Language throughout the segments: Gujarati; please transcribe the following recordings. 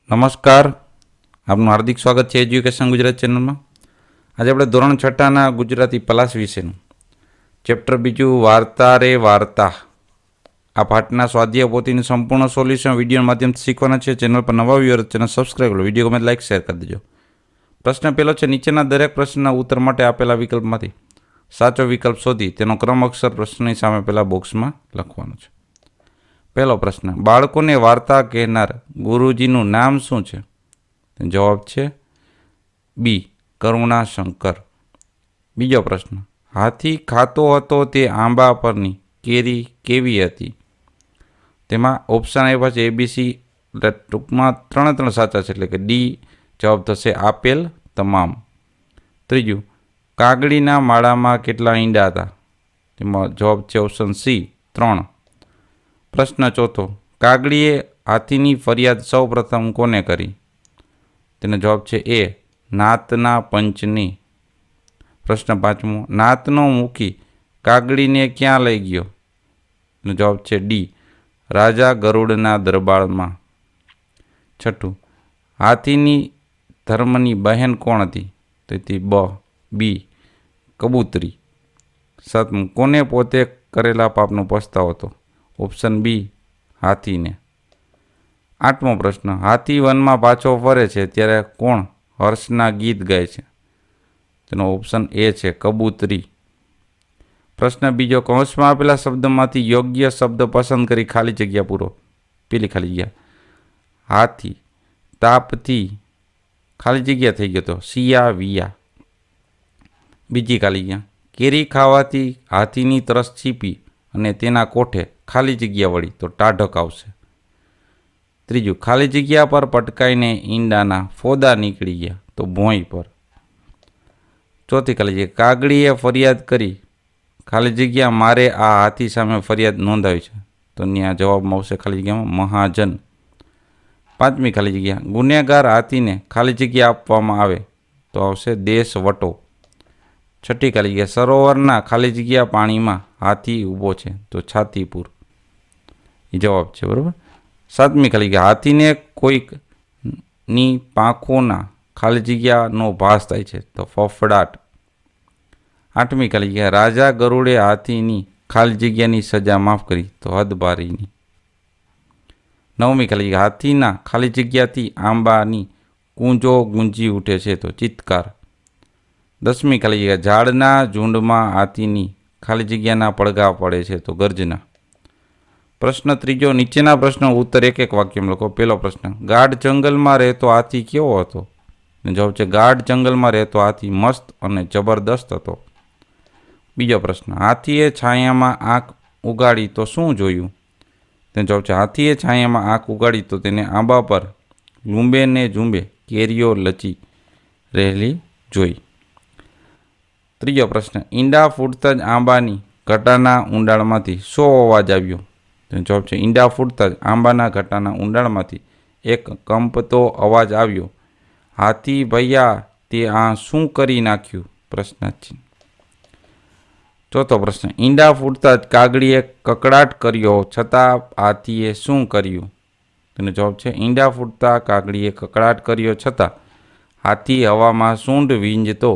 નમસ્કાર, આપનું હાર્દિક સ્વાગત છે એજ્યુકેશન ગુજરાત ચેનલમાં. આજે આપણે ધોરણ 6ના ગુજરાતી પલાસ વિશેનું ચેપ્ટર 2 વાર્તા રે વાર્તા આ પાઠના સ્વાધ્યાય પોથીનું સંપૂર્ણ સોલ્યુશન વિડીયો માધ્યમથી શીખવાના છે. ચેનલ પર નવા વ્યુઅર ચેનલ સબસ્ક્રાઈબ કરો, વિડીયો ગમે લાઈક શેર કરી દેજો. પ્રશ્ન પહેલો છે, નીચેના દરેક પ્રશ્નના ઉત્તર માટે આપેલા વિકલ્પમાંથી સાચો વિકલ્પ શોધી તેનો ક્રમ અક્ષર પ્રશ્નની સામે પહેલા બોક્સમાં લખવાનો છે. પહેલો પ્રશ્ન, બાળકોને વાર્તા કહેનાર ગુરુજીનું નામ શું છે? જવાબ છે બી, કરુણાશંકર. બીજો પ્રશ્ન, હાથી ખાતો હતો તે આંબા પરની કેરી કેવી હતી? તેમાં ઓપ્શન આપ્યા છે ABC, ટૂંકમાં 3 સાચા છે, એટલે કે ડી જવાબ થશે આપેલ તમામ. ત્રીજું, કાગડીના માળામાં કેટલા ઈંડા હતા? તેમાં જવાબ છે ઓપ્શન સી 3. પ્રશ્ન ચોથો, કાગડીએ હાથીની ફરિયાદ સૌ પ્રથમ કોને કરી? તેનો જવાબ છે એ, નાતના પંચની. પ્રશ્ન પાંચમો, નાતનો મુખી કાગડીને ક્યાં લઈ ગયો? તેનો જવાબ છે ડી, રાજા ગરુડના દરબારમાં. છઠ્ઠું, હાથીની ધર્મની બહેન કોણ હતી? તેથી બી, કબૂતરી. સાતમું, કોને પોતે કરેલા પાપનો પસ્તાવો હતો? ઓપ્શન બી, હાથીને. આઠમો પ્રશ્ન, હાથી વનમાં પાછો ફરે છે ત્યારે કોણ હર્ષના ગીત ગાય છે? તેનો ઓપ્શન એ છે કબૂતરી. પ્રશ્ન બીજો, કૌંસમાં આપેલા શબ્દમાંથી યોગ્ય શબ્દ પસંદ કરી ખાલી જગ્યા પૂરો. પેલી ખાલી જગ્યા, હાથી તાપથી ખાલી જગ્યા થઈ ગયો તો સિયા વિયા. બીજી ખાલી જગ્યા, કેરી ખાવાથી હાથીની તરસ છીપી અને તેના કોઠે ખાલી જગ્યા વળી તો ટાઢક આવશે. ત્રીજું, ખાલી જગ્યા પર પટકાઈને ઈંડાના ફોદા નીકળી ગયા તો ભોંય પર. ચોથી ખાલી જગ્યા, કાગડીએ ફરિયાદ કરી ખાલી જગ્યા મારે આ હાથી સામે ફરિયાદ નોંધાવી છે તો ત્યાં જવાબમાં આવશે ખાલી જગ્યામાં મહાજન. પાંચમી ખાલી જગ્યા, ગુનેગાર હાથીને ખાલી જગ્યા આપવામાં આવે તો આવશે દેશ વટો. છઠ્ઠી ખાલી જગ્યા, સરોવરના ખાલી જગ્યા પાણીમાં હાથી ઊભો છે તો છાતીપુર. એ જવાબ છે, બરાબર. સાતમી ખાલી જગ્યા, હાથીને કોઈકની પાંખોના ખાલી જગ્યાનો ભાસ થાય છે તો ફફડાટ. આઠમી ખાલી જગ્યા, રાજા ગરુડે હાથીની ખાલી જગ્યાની સજા માફ કરી તો હદબારીની. નવમી ખાલી જગ્યા, હાથીના ખાલી જગ્યાથી આંબાની કૂંજો ગુંજી ઉઠે છે તો ચિત્કાર. દસમી ખાલી જગ્યા, ઝાડના ઝૂંડમાં હાથીની ખાલી જગ્યાના પડઘા પડે છે તો ગર્જના. પ્રશ્ન ત્રીજો, નીચેના પ્રશ્નો ઉત્તર એક વાક્યમાં લખો. પહેલો પ્રશ્ન, ગાઢ જંગલમાં રહેતો હાથી કેવો હતો? જવાબ છે ગાઢ જંગલમાં રહેતો હાથી મસ્ત અને જબરદસ્ત હતો. બીજો પ્રશ્ન, હાથીએ છાયામાં આંખ ઉગાડી તો શું જોયું? તેનો જવાબ છે હાથીએ છાયામાં આંખ ઉગાડી તો તેને આંબા પર લૂંબે ને ઝૂંબે કેરીઓ લચી રહેલી જોઈ. ત્રીજો પ્રશ્ન, ઈંડા ફૂટતા જ આંબાની ઘટાના ઊંડાણમાંથી શો અવાજ આવ્યો? તેનો જવાબ છે ઈંડા ફૂટતા જ આંબાના ઘટાના ઊંડાણમાંથી એક કંપતો અવાજ આવ્યો. હાથી ભૈયા તે આ શું કરી નાખ્યું? પ્રશ્નાર્થ. ચોથો પ્રશ્ન, ઈંડા ફૂટતા જ કાગડીએ કકડાટ કર્યો છતાં હાથીએ શું કર્યું? તેનો જવાબ છે ઈંડા ફૂટતા કાગડીએ કકડાટ કર્યો છતાં હાથી હવામાં સૂંઢ વીંજતો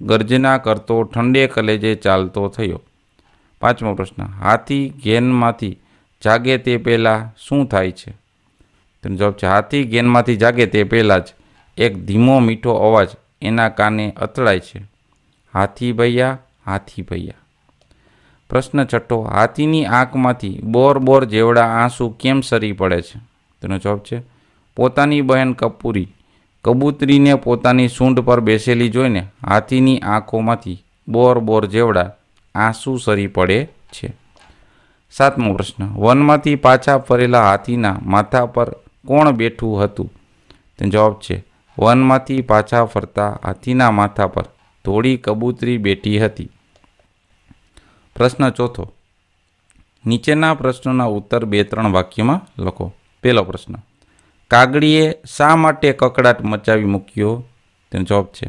ગર્જના કરતો ઠંડે કલેજે ચાલતો થયો. પાંચમો પ્રશ્ન, હાથી ઘેનમાંથી જાગે તે પહેલાં શું થાય છે? તેનો જવાબ છે હાથી ઘેનમાંથી જાગે તે પહેલાં જ એક ધીમો મીઠો અવાજ એના કાને અથડાય છે, હાથી ભૈયા, હાથી ભૈયા. પ્રશ્ન છઠ્ઠો, હાથીની આંખમાંથી બોર જેવડા આંસુ કેમ સરી પડે છે? તેનો જવાબ છે પોતાની બહેન કબૂતરીને પોતાની સૂંઢ પર બેસેલી જોઈને હાથીની આંખોમાંથી બોર જેવડા આંસુ સરી પડે છે. સાતમો પ્રશ્ન, વનમાંથી પાછા ફરેલા હાથીના માથા પર કોણ બેઠું હતું? તેનો જવાબ છે વનમાંથી પાછા ફરતા હાથીના માથા પર ધોળી કબૂતરી બેઠી હતી. પ્રશ્ન ચોથો, નીચેના પ્રશ્નોના ઉત્તર 2-3 વાક્યમાં લખો. પહેલો પ્રશ્ન, કાગડીએ શા માટે કકડાટ મચાવી મૂક્યો? તેનો જવાબ છે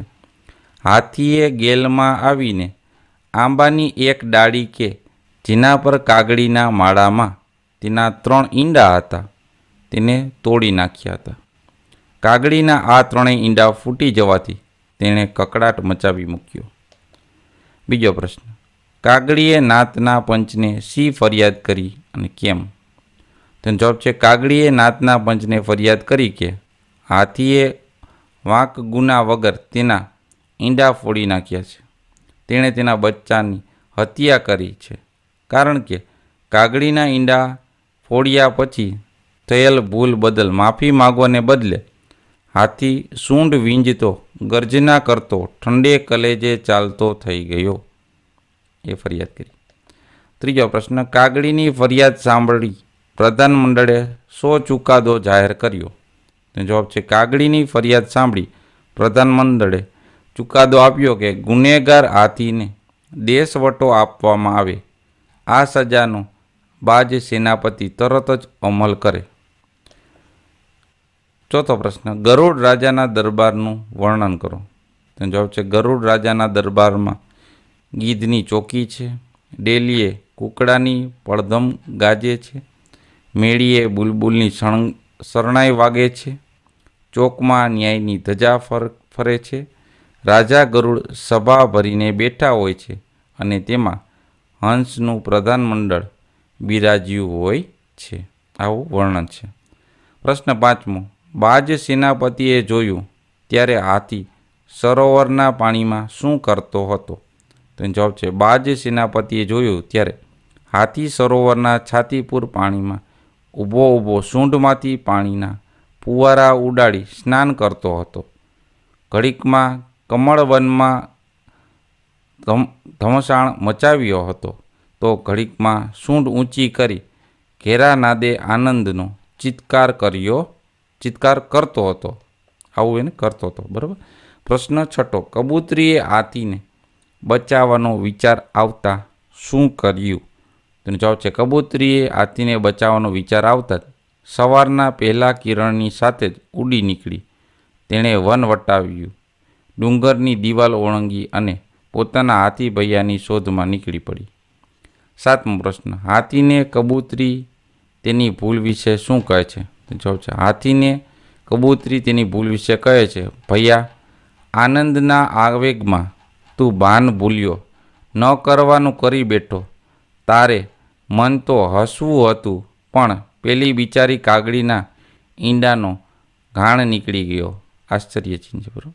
હાથીએ ગેલમાં આવીને આંબાની એક ડાળી કે જેના પર કાગડીના માળામાં તેના 3 ઈંડા હતા તેને તોડી નાખ્યા હતા. કાગડીના આ ત્રણેય ઈંડા ફૂટી જવાથી તેણે કકળાટ મચાવી મૂક્યો. બીજો પ્રશ્ન, કાગડીએ નાતના પંચને શી ફરિયાદ કરી અને કેમ? તેનો જવાબ છે કાગડીએ નાતના પંચને ફરિયાદ કરી કે હાથીએ વાંક ગુના વગર તેના ઈંડા ફોડી નાખ્યા છે. તેણે તેના બચ્ચાની હત્યા કરી છે, કારણ કે કાગડીના ઈંડા ફોડ્યા પછી થયેલ ભૂલ બદલ માફી માગવાને બદલે હાથી સૂંઢ વીંજતો ગર્જના કરતો ઠંડે કલેજે ચાલતો થઈ ગયો, એ ફરિયાદ કરી. ત્રીજો પ્રશ્ન, કાગડીની ફરિયાદ સાંભળી પ્રધાનમંડળે શો ચુકાદો જાહેર કર્યો? તેનો જવાબ છે કાગડીની ફરિયાદ સાંભળી પ્રધાનમંડળે ચુકાદો આપ્યો કે ગુનેગાર હાથીને દેશવટો આપવામાં આવે. આ સજાનો બાજ સેનાપતિ તરત જ અમલ કરે. ચોથો પ્રશ્ન, ગરુડ રાજાના દરબારનું વર્ણન કરો. તેનો જવાબ છે ગરુડ રાજાના દરબારમાં ગીધની ચોકી છે, ડેલીએ કુકડાની પડધમ ગાજે છે, મેળીએ બુલબુલની શરણાઈ વાગે છે, ચોકમાં ન્યાયની ધજા ફરે છે, રાજા ગરુડ સભા ભરીને બેઠા હોય છે અને તેમાં હંસનું પ્રધાનમંડળ બિરાજ્યું હોય છે. આવું વર્ણન છે. પ્રશ્ન 5મો, બાજ સેનાપતિએ જોયું ત્યારે હાથી સરોવરના પાણીમાં શું કરતો હતો? તેનો જવાબ છે બાજ સેનાપતિએ જોયું ત્યારે હાથી સરોવરના છાતીપુર પાણીમાં ઊભો સૂંઢમાંથી પાણીના ફુવારા ઉડાડી સ્નાન કરતો હતો. ઘડીકમાં કમળવનમાં ધમસાણ મચાવ્યો હતો, તો ઘડીકમાં સૂંઢ ઊંચી કરી ઘેરા નાદે આનંદનો ચિત્કાર કરતો હતો. આવું એને કરતો હતો. બરાબર. પ્રશ્ન 6, કબૂતરીએ હાથીને બચાવવાનો વિચાર આવતા શું કર્યું? તેનો જવાબ છે કબૂતરીએ હાથીને બચાવવાનો વિચાર આવતા જ સવારના પહેલા કિરણની સાથે જ ઉડી નીકળી. તેણે વન વટાવ્યું, ડુંગરની દિવાલ ઓળંગી અને પોતાના હાથી ભૈયાની શોધમાં નીકળી પડી. 7મો પ્રશ્ન, હાથીને કબૂતરી તેની ભૂલ વિશે શું કહે છે? જવાબ છે હાથીને કબૂતરી તેની ભૂલ વિશે કહે છે, ભૈયા, આનંદના આવેગમાં તું ભાન ભૂલ્યો, ન કરવાનું કરી બેઠો. તારે મન તો હસવું હતું, પણ પેલી બિચારી કાગડીના ઈંડાનો ઘાણ નીકળી ગયો. આશ્ચર્યચિહ્ન છે. બરાબર.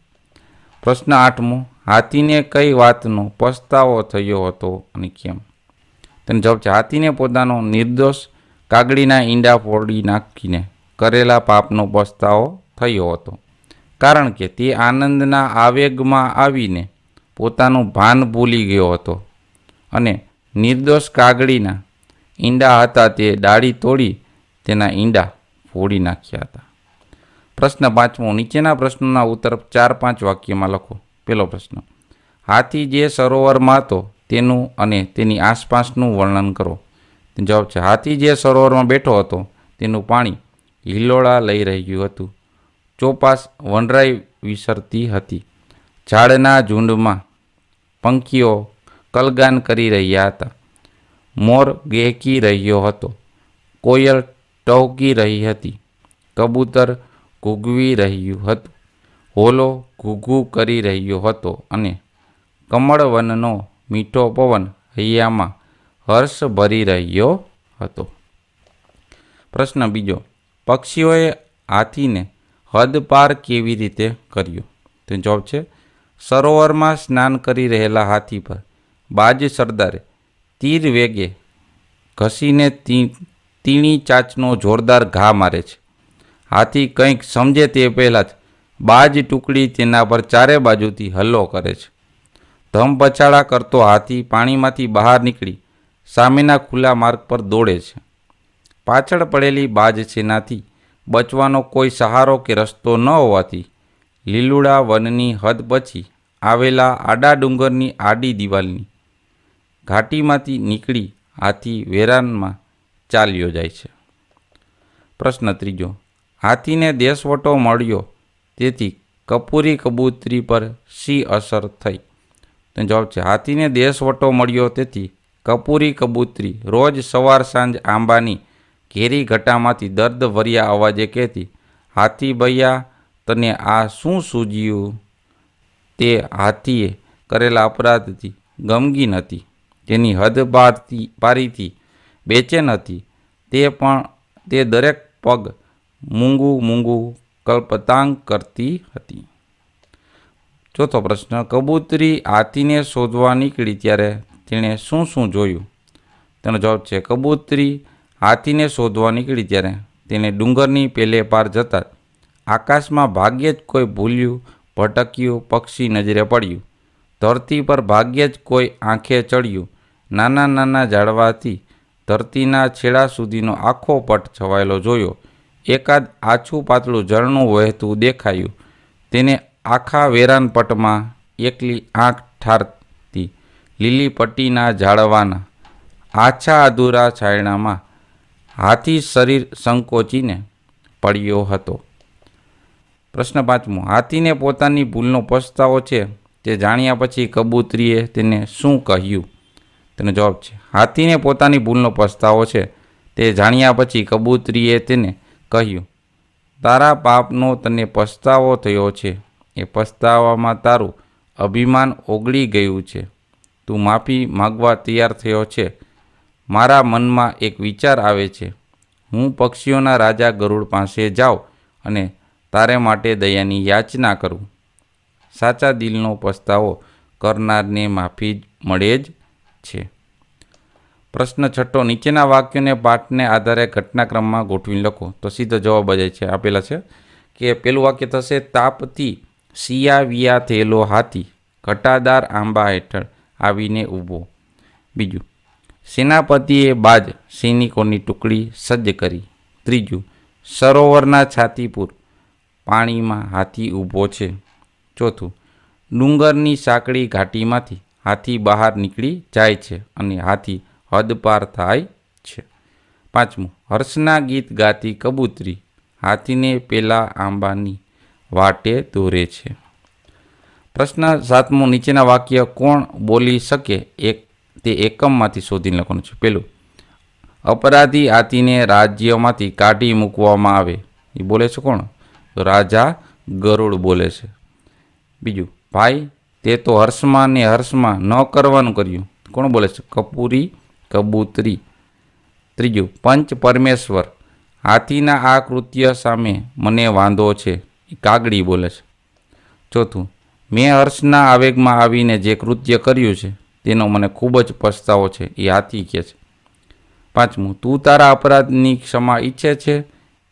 પ્રશ્ન 8મો, હાથીને કઈ વાતનો પસ્તાવો થયો હતો અને કેમ? તેનો જવાબ છે હાથીને પોતાનો નિર્દોષ કાગડીના ઈંડા ફોડી નાખીને કરેલા પાપનો પસ્તાવો થયો હતો, કારણ કે તે આનંદના આવેગમાં આવીને પોતાનું ભાન ભૂલી ગયો હતો અને નિર્દોષ કાગડીના ઈંડા હતા તે ડાળી તોડી તેના ઈંડા ફોડી નાખ્યા હતા. પ્રશ્ન 5મો, નીચેના પ્રશ્નોના ઉત્તર 4-5 વાક્યમાં લખો. પહેલો પ્રશ્ન, હાથી જે સરોવરમાં હતો તેનું અને તેની આસપાસનું વર્ણન કરો. તેનો જવાબ છે હાથી જે સરોવરમાં બેઠો હતો તેનું પાણી હિલોળા લઈ રહ્યું હતું, ચોપાસ વનરાઈ વિસરતી હતી, ઝાડના ઝુંડમાં પંખીઓ કલગાન કરી રહ્યા હતા, મોર ગહેકી રહ્યો હતો, કોયલ ટહુકી રહી હતી, કબૂતર ઘૂઘવી રહ્યું હતું, હોલો ઘૂઘું કરી રહ્યો હતો અને કમળવનનો મીઠો પવન હૈયામાં હર્ષ ભરી રહ્યો હતો. પ્રશ્ન 2, પક્ષીઓએ હાથીને હદપાર કેવી રીતે કર્યો? તો જવાબ છે સરોવરમાં સ્નાન કરી રહેલા હાથી પર બાજ સરદારે તીર વેગે ઘસીને તીણી ચાંચનો જોરદાર ઘા મારે છે. હાથી કંઈક સમજે તે પહેલાં જ બાજ ટુકડી તેના પર ચારે બાજુથી હલ્લો કરે છે. ધમપછાડા કરતો હાથી પાણીમાંથી બહાર નીકળી સામેના ખુલ્લા માર્ગ પર દોડે છે. પાછળ પડેલી બાજ સેનાથી બચવાનો કોઈ સહારો કે રસ્તો ન હોવાથી લીલુડા વનની હદ પછી આવેલા આડા ડુંગરની આડી દિવાલની ઘાટીમાંથી નીકળી હાથી વેરાનમાં ચાલ્યો જાય છે. પ્રશ્ન 3, હાથીને દેશવટો મળ્યો તેથી કપૂરી કબૂતરી પર શી અસર થઈ? તો જવાબ છે હાથીને દેશવટો મળ્યો તેથી કપૂરી કબૂતરી રોજ સવાર સાંજ આંબાની ઘેરી ઘટામાંથી દર્દ ભર્યા અવાજે કહેતી, હાથી ભૈયા, તને આ શું સૂઝ્યું? તે હાથીએ કરેલા અપરાધથી ગમગીન હતી, તેની હદ પારીથી બેચેન હતી. તે દરેક પગ મૂંગું મૂંગું કલ્પતાંગ કરતી હતી. ચોથો પ્રશ્ન, કબૂતરી હાથીને શોધવા નીકળી ત્યારે તેણે શું શું જોયું? તેનો જવાબ છે કબૂતરી હાથીને શોધવા નીકળી ત્યારે તેને ડુંગરની પેલે પાર જતાં આકાશમાં ભાગ્યે જ કોઈ ભૂલ્યું ભટક્યું પક્ષી નજરે પડ્યું. ધરતી પર ભાગ્યે જ કોઈ આંખે ચડ્યું. નાના નાના ઝાડવાથી ધરતીના છેડા સુધીનો આખો પટ છવાયેલો જોયો. એકાદ આછું પાતળું ઝરણું વહેતું દેખાયું. તેને આખા વેરાન પટમાં એકલી આંખ ઠારતી લીલી પટ્ટીના ઝાડવાના આછા અધૂરા છાયણામાં હાથી શરીર સંકોચીને પડ્યો હતો. પ્રશ્ન 5મો, હાથીને પોતાની ભૂલનો પસ્તાવો છે તે જાણ્યા પછી કબૂતરીએ તેને શું કહ્યું? તેનો જવાબ છે હાથીને પોતાની ભૂલનો પસ્તાવો છે તે જાણ્યા પછી કબૂતરીએ તેને કહ્યું, તારા પાપનો તને પસ્તાવો થયો છે. એ પસ્તાવામાં તારું અભિમાન ઓગળી ગયું છે. તું માફી માગવા તૈયાર થયો છે. મારા મનમાં એક વિચાર આવે છે. હું પક્ષીઓના રાજા ગરુડ પાસે જાઉં અને તારે માટે દયાની યાચના કરું. સાચા દિલનો પસ્તાવો કરનારને માફી મળે જ છે. પ્રશ્ન 6, નીચેના વાક્યોને પાઠને આધારે ઘટનાક્રમમાં ગોઠવીને લખો. તો સીધો જવાબ જ છે આપેલા છે કે પહેલું વાક્ય થશે, તાપથી સિયાવિયા થયેલો હાથી ઘટાદાર આંબા હેઠળ આવીને ઊભો. બીજું, સેનાપતિએ બાજ સૈનિકોની ટુકડી સજ્જ કરી. ત્રીજું, સરોવરના છાતીપુર પાણીમાં હાથી ઊભો છે. ચોથું, ડુંગરની સાંકડી ઘાટીમાંથી હાથી બહાર નીકળી જાય છે અને હાથી હદપાર થાય છે. પાંચમું, હર્ષના ગીત ગાતી કબૂતરી હાથીને પેલા આંબાની વાટે દોરે છે. પ્રશ્ન 7મો, નીચેના વાક્ય કોણ બોલી શકે તે એકમમાંથી શોધીને લખવાનું છે. પહેલું, અપરાધી હાથીને રાજ્યમાંથી કાઢી મૂકવામાં આવે. એ બોલે છે કોણ? તો રાજા ગરુડ બોલે છે. બીજું, ભાઈ તે તો હર્ષમાં ને હર્ષમાં ન કરવાનું કર્યું. કોણ બોલે છે? કબૂતરી. ત્રીજું, પંચ પરમેશ્વર હાથીના આ કૃત્ય સામે મને વાંધો છે. એ કાગડી બોલે છે. ચોથું, મેં હર્ષના આવેગમાં આવીને જે કૃત્ય કર્યું છે તેનો મને ખૂબ જ પસ્તાવો છે. એ હાથી કહે છે. પાંચમું, તું તારા અપરાધની ક્ષમા ઈચ્છે છે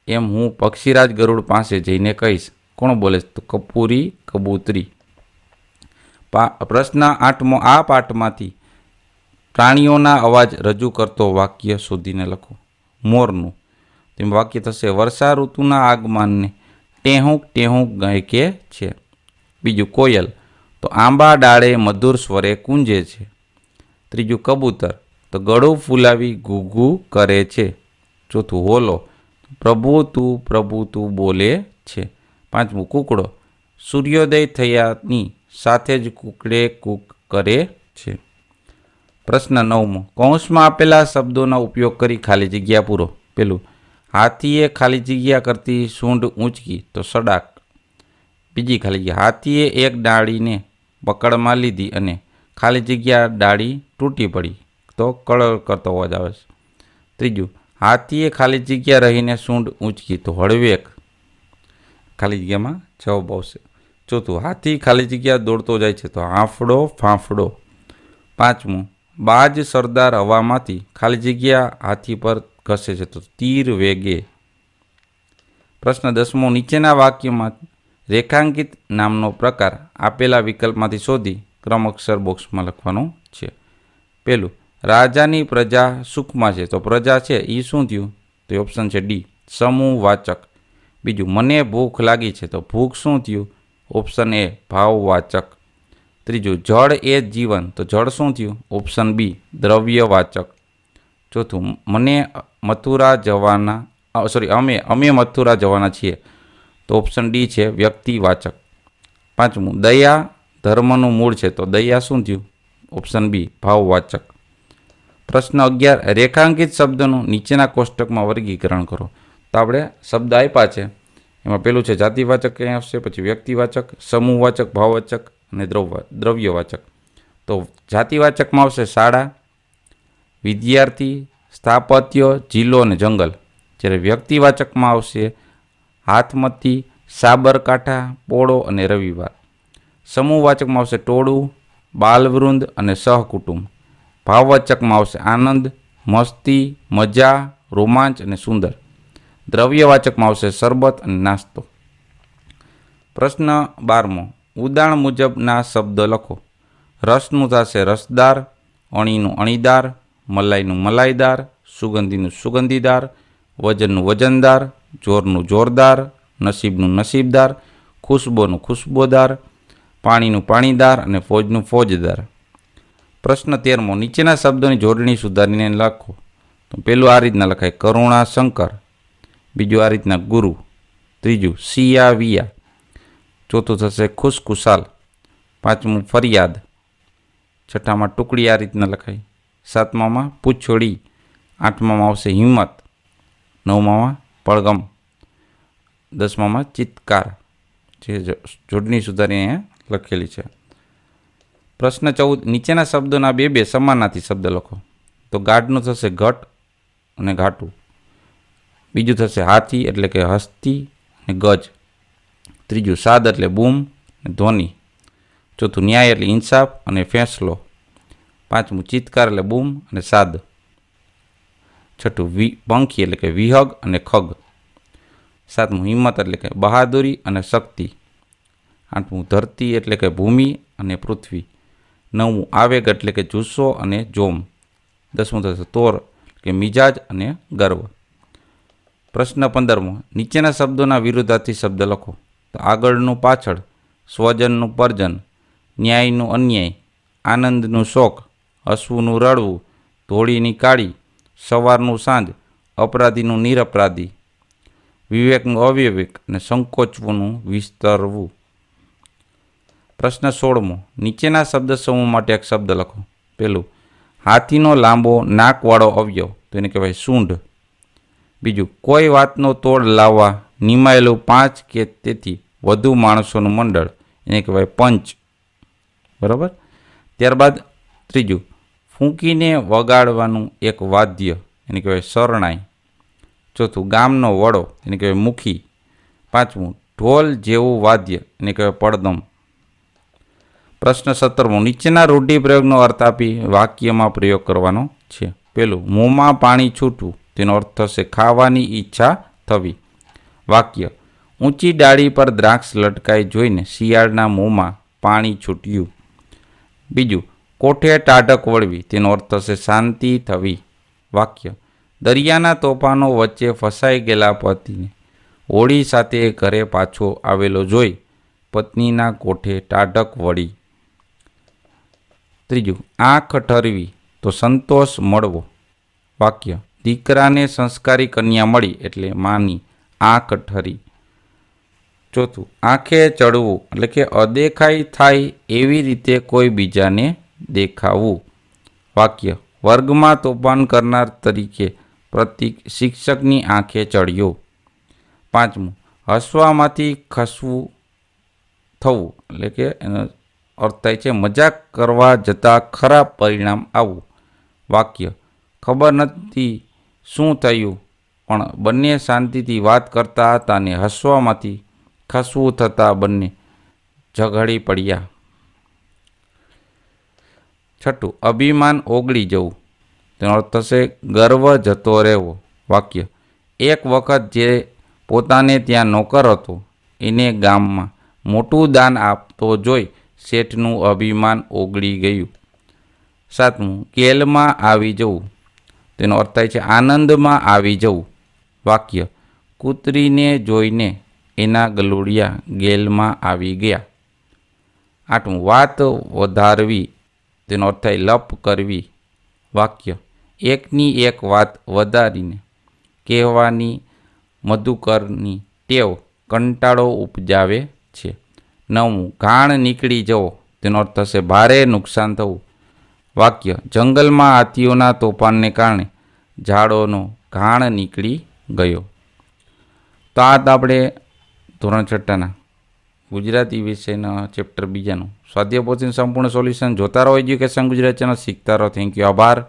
એમ હું પક્ષીરાજ ગરુડ પાસે જઈને કહીશ. કોણ બોલે છે? તો કબૂતરી. પ્રશ્ન 8મો, આ પાઠમાંથી પ્રાણીઓના અવાજ રજૂ કરતો વાક્ય શોધીને લખો. મોરનું. તેમાં વાક્ય થશે, વર્ષા ઋતુના આગમનને ટેહુંક ટેહુંક ગાયકે છે. બીજું, કોયલ તો આંબા ડાળે મધુર સ્વરે કૂંજે છે. ત્રીજું, કબૂતર તો ગળું ફૂલાવી ઘૂઘૂ કરે છે. ચોથું, હોલો પ્રભુ તું બોલે છે. પાંચમું, કૂકડો સૂર્યોદય થયાની સાથે જ કૂકડે કૂક કરે છે. પ્રશ્ન 9મો, કૌંસમાં આપેલા શબ્દોનો ઉપયોગ કરી ખાલી જગ્યા પૂરો. પેલું, હાથીએ ખાલી જગ્યા કરતી સૂંઢ ઊંચકી તો સડાક. બીજી ખાલી જગ્યા, હાથીએ એક ડાળીને પકડમાં લીધી અને ખાલી જગ્યા ડાળી તૂટી પડી તો કળર કરતો અવાજ આવે છે. ત્રીજું, હાથીએ ખાલી જગ્યા રહીને સૂંઢ ઊંચકી તો હળવેક. ખાલી જગ્યામાં જવાબ આવશે. ચોથું, હાથી ખાલી જગ્યા દોડતો જાય છે તો હાંફળો ફાંફડો. પાંચમું, બાજ સરદાર હવામાંથી ખાલી જગ્યા હાથી પર ઘસે છે તો તીર વેગે. પ્રશ્ન 10મો, નીચેના વાક્યમાં રેખાંકિત નામનો પ્રકાર આપેલા વિકલ્પમાંથી શોધી ક્રમ અક્ષર બોક્સમાં લખવાનું છે. પહેલું, રાજાની પ્રજા સુખમાં છે તો પ્રજા છે એ શું થયું? તો ઓપ્શન છે ડી, સમૂહવાચક. બીજું, મને ભૂખ લાગી છે તો ભૂખ શું થયું? ઓપ્શન એ, ભાવવાચક. ત્રીજું, જળ એ જીવન તો જળ શું થયું? ઓપ્શન બી, દ્રવ્યવાચક. ચોથું, અમે મથુરા જવાના છીએ તો ઓપ્શન ડી છે, વ્યક્તિવાચક. પાંચમું, દયા ધર્મનું મૂળ છે તો દયા શું થયું? ઓપ્શન બી, ભાવવાચક. પ્રશ્ન 11, રેખાંકિત શબ્દનું નીચેના કોષ્ટકમાં વર્ગીકરણ કરો. તો આપણે શબ્દ આપ્યા છે એમાં પેલું છે જાતિવાચક ક્યાં આવશે, પછી વ્યક્તિવાચક, સમૂહવાચક, ભાવવાચક અને દ્રવ્યવાચક. તો જાતિવાચકમાં આવશે શાળા, વિદ્યાર્થી, સ્થાપત્ય, જિલ્લો અને જંગલ. જ્યારે વ્યક્તિવાચકમાં આવશે હાથમતી, સાબરકાંઠા, પોળો અને રવિવાર. સમૂહવાચકમાં આવશે ટોળું, બાલવૃંદ અને સહકુટુંબ. ભાવવાચકમાં આવશે આનંદ, મસ્તી, મજા, રોમાંચ અને સુંદર. દ્રવ્યવાચકમાં આવશે શરબત અને નાસ્તો. પ્રશ્ન 12મો, ઉદાહરણ મુજબના શબ્દ લખો. રસનું થશે રસદાર, અણીનું અણીદાર, મલાઈનું મલાઈદાર, સુગંધીનું સુગંધીદાર, વજનનું વજનદાર, જોરનું જોરદાર, નસીબનું નસીબદાર, ખુશ્બોનું ખુશ્બોદાર, પાણીનું પાણીદાર અને ફોજનું ફોજદાર. પ્રશ્ન 13મો, નીચેના શબ્દોની જોડણી સુધારીને લખો. તો પેલું આ રીતના લખાય કરુણા શંકર, બીજું આ રીતના ગુરુ, ત્રીજું સિયા વિયા, ચોથું થશે ખુશખુશાલ, પાંચમું ફરિયાદ, છઠ્ઠામાં ટુકડી આ રીતના લખાય, સાતમામાં પૂંછડી, આઠમામાં આવશે હિંમત, નવમામાં પડગમ, દસમામાં ચિત્કાર. જે જોડણી સુધારી અહીંયા લખેલી છે. પ્રશ્ન 14, નીચેના શબ્દોના બે સમાનાર્થી શબ્દ લખો. તો ગાઢનું થશે ઘટ અને ઘાટું, બીજું થશે હાથી એટલે કે હસ્તી અને ગજ, ત્રીજું સાદ એટલે બૂમ અને ધ્વનિ, ચોથું ન્યાય એટલે ઇન્સાફ અને ફેંસલો, પાંચમું ચિત્કાર એટલે બૂમ અને સાદ, છઠ્ઠું પંખી એટલે કે વિહગ અને ખગ, સાતમું હિંમત એટલે કે બહાદુરી અને શક્તિ, આઠમું ધરતી એટલે કે ભૂમિ અને પૃથ્વી, નવમું આવેગ એટલે કે જુસ્સો અને જોમ, દસમું થશે તોર કે મિજાજ અને ગર્વ. પ્રશ્ન 15મો, નીચેના શબ્દોના વિરુદ્ધાર્થી શબ્દ લખો. તો આગળનું પાછળ, સ્વજનનું પરજન, ન્યાયનું અન્યાય, આનંદનું શોક, હસવુંનું રડવું, ધોળીની કાળી, સવારનું સાંજ, અપરાધીનું નિરપરાધી, વિવેકનું અવિવેક અને સંકોચવું વિસ્તરવું. પ્રશ્ન 16મો, નીચેના શબ્દ સમૂહ માટે એક શબ્દ લખો. પેલું હાથીનો લાંબો નાકવાળો અવયવ, તો એને કહેવાય સૂંઢ. બીજું કોઈ વાતનો તોડ લાવવા નિમાયેલું 5 કે તેથી વધુ માણસોનું મંડળ, એને કહેવાય પંચ. બરાબર. ત્યારબાદ ત્રીજું ફૂંકીને વગાડવાનું એક વાદ્ય, એને કહેવાય શરણાઈ. ચોથું ગામનો વડો, એને કહેવાય મુખી. પાંચમું ઢોલ જેવું વાદ્ય, એને કહેવાય પડદમ. પ્રશ્ન 17મો, નીચેના રૂઢિપ્રયોગનો અર્થ આપી વાક્યમાં પ્રયોગ કરવાનો છે. પેલું મોંમાં પાણી છૂટવું, તેનો અર્થ થશે ખાવાની ઈચ્છા થવી. વાક્ય ઊંચી ડાળી પર દ્રાક્ષ લટકાઈ જોઈને શિયાળના મોંમાં પાણી છૂટ્યું. બીજું કોઠે ટાઢક વળવી, તેનો અર્થ થશે શાંતિ થવી. વાક્ય દરિયાના તોફાનો વચ્ચે ફસાઈ ગયેલા પતિને હોળી સાથે ઘરે પાછો આવેલો જોઈ પત્નીના કોઠે ટાઢક વળી. ત્રીજું આંખ ઠરવી તો સંતોષ મળવો. વાક્ય દીકરાને સંસ્કારી કન્યા મળી એટલે માની આંખ ઠરી. ચોથું આંખે ચડવું એટલે કે અદેખાઈ થાય એવી રીતે કોઈ બીજાને દેખાવું. વાક્ય વર્ગમાં તોફાન કરનાર તરીકે પ્રતિક શિક્ષકની આંખે ચડ્યો. પાંચમું હસવામાંથી ખસવું થવું એટલે કે એનો અર્થ થાય છે મજાક કરવા જતાં ખરાબ પરિણામ આવવું. વાક્ય ખબર નથી શું થયું પણ બંને શાંતિથી વાત કરતા હતા અને હસવામાંથી ખસવું થતાં બંને ઝઘડી પડ્યા. છઠ્ઠું અભિમાન ઓગળી જવું, તેનો અર્થ થશે ગર્વ જતો રહેવો. વાક્ય એક વખત જે પોતાને ત્યાં નોકર હતો એને ગામમાં મોટું દાન આપતો જોઈ શેઠનું અભિમાન ઓગળી ગયું. સાતમું કેલમાં આવી જવું, તેનો અર્થ થાય છે આનંદમાં આવી જવું. વાક્ય કૂતરીને જોઈને એના ગલુડિયા ગેલમાં આવી ગયા. આઠમું વાત વધારવી, તેનો અર્થ થાય લપ કરવી. વાક્ય એકની એક વાત વધારીને કહેવાની મધુકરની ટેવ કંટાળો ઉપજાવે છે. નવમું ઘાણ નીકળી જવો, તેનો અર્થ થશે ભારે નુકસાન થવું. વાક્ય જંગલમાં હાથીઓના તોફાનને કારણે ઝાડોનો ઘાણ નીકળી ગયો. તો આ આપણે ધોરણ છઠ્ઠાના ગુજરાતી વિષયના ચેપ્ટર બીજાનું સ્વાધ્યાય પોથીનું સંપૂર્ણ સોલ્યુશન જોતા રહો એજ્યુકેશન ગુજરાત ચેનલ, શીખતા રહો. થેન્ક યુ, આભાર.